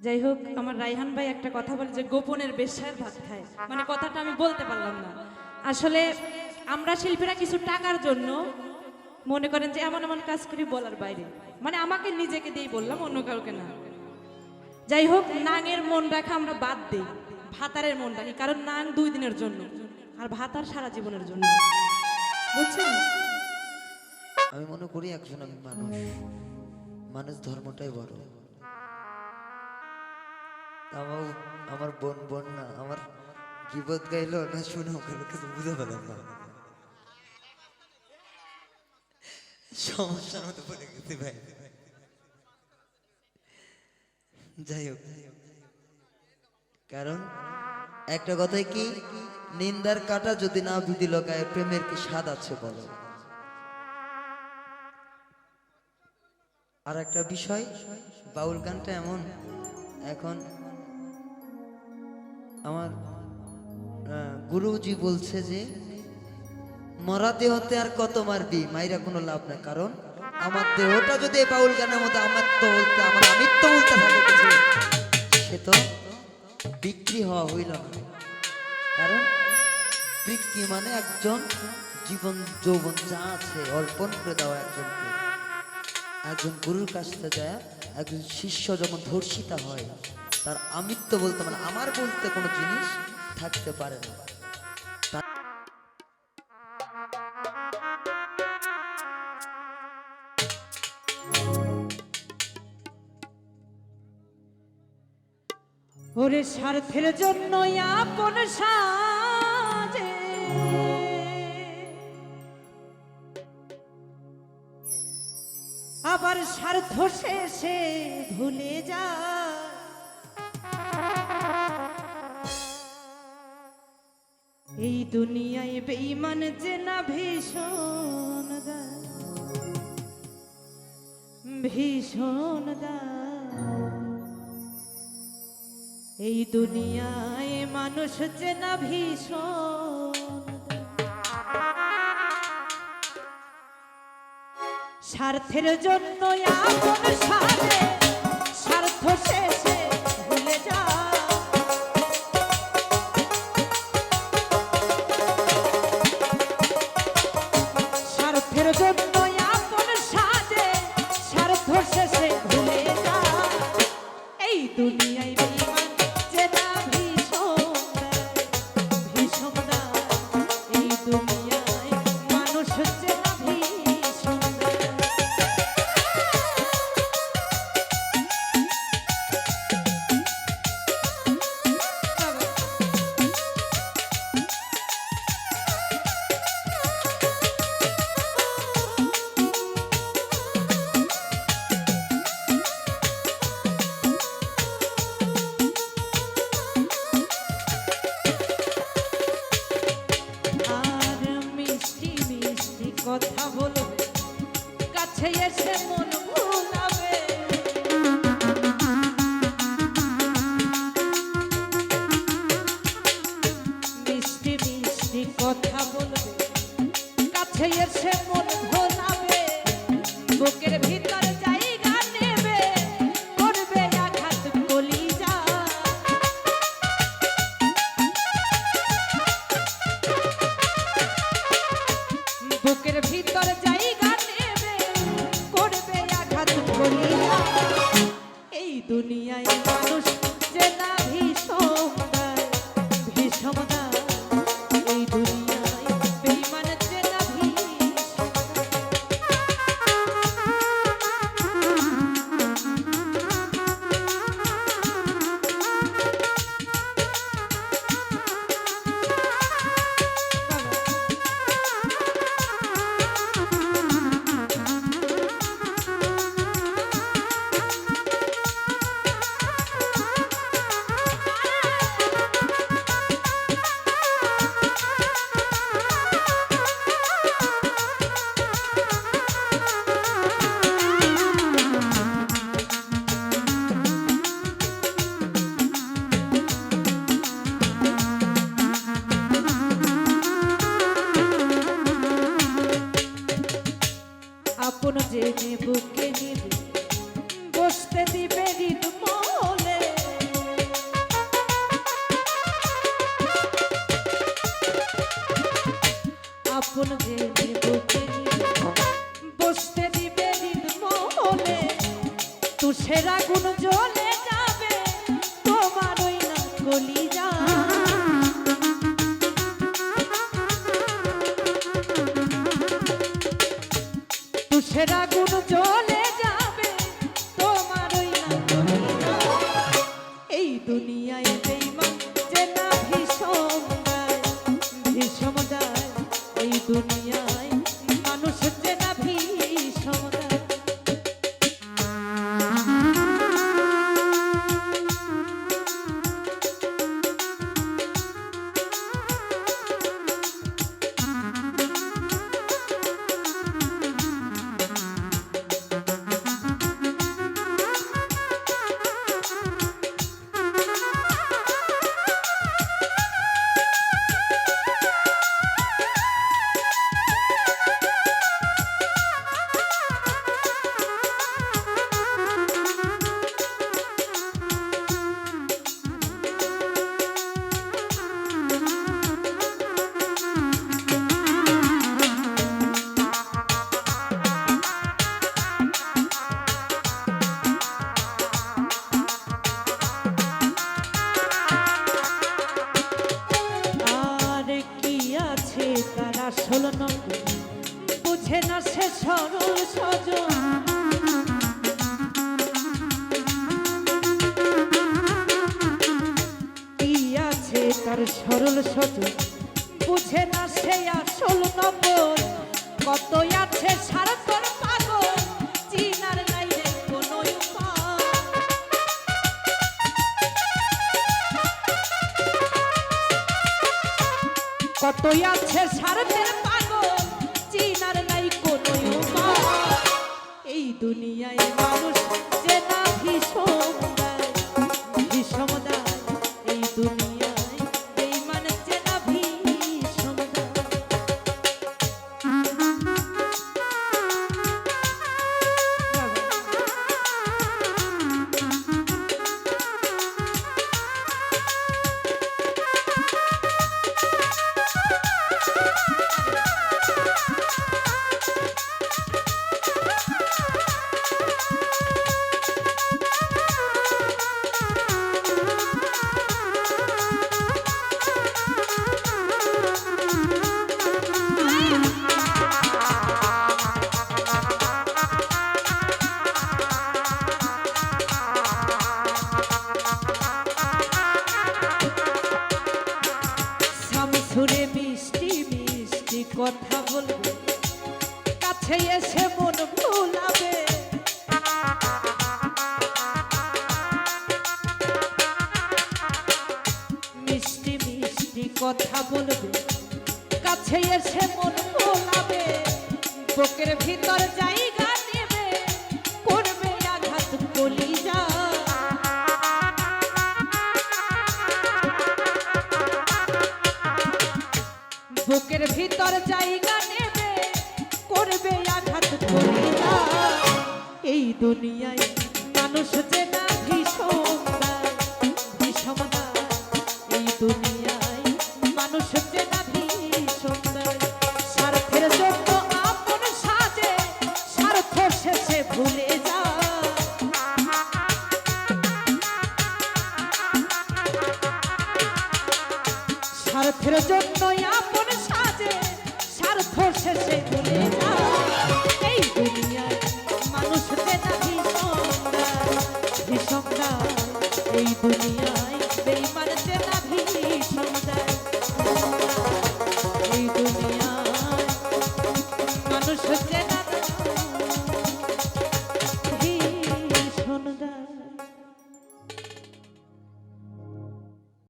যাই হোক, আমার রায়হান ভাই একটা কথা বলে যে গোপনের বেশ্যার ভাত খায়, মানে কথাটা আমি বলতে পারলাম না। আসলে আমরা শিল্পীরা কিছু টাকার জন্য মনে করেন যে এমন এমন কাজ করি বলার বাইরে, মানে আমাকে নিজেকে দিয়েই বললাম, অন্য কাউকে না। যাই হোক, নাঙের মন রাখা আমরা বাদ দিই, ভাতারের মন রাখি, কারণ নাং 2 দিনের জন্য আর ভাতার সারা জীবনের জন্য, বুঝছেন? আমি মনে করি একজন আমি মানুষ, মানুষ ধর্মটাই বড়। আমার আমার বোন বোন না, আমার গীবত গাইলো না শুনে ওকে কিছু বুঝে পেলাম না, সমস্যার মধ্যে পড়ে গেছি ভাই। যাই হোক, কারণ একটা কথাই কি, নিন্দার কাটা যদি না বিধি লগায় প্রেমের কি স্বাদ আছে বলো। আর একটা বিষয়, বাউল গানটা এমন, এখন আমার গুরুজি বলছে যে মরা দেহতে আর কত মারবি, মাইরা কোনো লাভ নাই, কারণ আমার দেহটা যদি এই বাউল গানের মধ্যে আমার তো বলতে, আমার আমিত্ব বলতে থাকে কিছু, সে তো বিক্রি হওয়া হইল না। কারণ বিক্রি মানে একজন জীবন যৌবন যা আছে অর্পণ করে দেওয়া একজনকে। একজন গুরুর কাছ থেকে যায়, একজন শিষ্য যখন ধর্ষিতা হয়, তার আমিত্ব বলতে মানে আমার বলতে কোনো জিনিস থাকতে পারে না। ওরে স্বার্থের জন্য আপন সাজে, আবার স্বার্থ শেষে ভুলে যা। এই দুনিয়ায় বেঈমান যে না ভীষণ দায়, ভীষণ দায়। এই দুনিয়ায় মানুষ যে না ভীষণ, স্বার্থের জন্য আপন সাজে, স্বার্থ শেষে ভুলে যা। স্বার্থের জন্য আপন সাজে, স্বার্থ শেষে ভুলে যা। এই দুনিয়ায় বেঈমান যে না ভীষণ দায়, ভীষণ দায়। এই দুনিয়ায় মানুষ যে না ভীষণ দায়। আর মিষ্টি মিষ্টি কথা বলবে, কাছে এসে মন ভুলাবে। মিষ্টি মিষ্টি কথা বলবে, কাছে এসে মন ভোলাবে। বুকের ভিতর জায়গা নেবে, করবে আঘাত কলিজা। বুকের ভিতর জায়গা নেবে, করবে আঘাত কলিজা। এই দুনিয়ায় মানুষ যে না ভীষণ দায়, ভীষণ দায়। এই দুনিয়ায় বেঈমান যে না ভীষণ দায়। আগুন যে বুকে বসতে দিবে হৃদ মহলে তুষের আগুন জ্বলে যাবে তোমার ওই না কলিজা তুষের আগুন জ্বলে যাবে তোমার ওই না কলিজা এই দুনিয়ায় বেঈমান যে না ভীষণ দেয় ভীষণ দেয় এই দুনিয়ায় মানুষ যে না ভীষণ দেয় তার আসল নকল বুঝে না সে সরল সজন কি আছে তার সরল সজন বুঝে না সে আসল নকল কত আছে সারতর পাগল চিনার নাই রে কোনো উপায় কত আছে সারতের পাগল চিনার নাই কোনো উপায় এই দুনিয়ায় মানুষ যে না ভীষণ দেয় ভীষণ দেয় এই দুনিয়ায় বেঈমান যে না ভীষণ দেয় সুরে মিষ্টি মিষ্টি কথা বলবে কাছে এসে মন ভুলাবে মিষ্টি মিষ্টি কথা বলবে কাছে এসে মন ভুলাবে বুকের ভিতর জায়গা নেবে করবে আঘাত কলিজা বুকের ভিতর জায়গা নেবে করবে আঘাত কলিজা এই দুনিয়ায় মানুষ যে না ভীষণ দেয় ভীষণ দেয় এই দুনিয়ায় মানুষ যে না ভীষণ দেয় স্বার্থের জন্য আপন সাজে স্বার্থ শেষে ভুলে যায় স্বার্থের জন্য আপন সাজে স্বার্থ শেষে ভুলে যায় এই দুনিয়ায় মানুষ যে না ভীষণ দেয় এই দুনিয়ায় বেঈমান যে না ভীষণ দেয় এই দুনিয়ায় মানুষ যে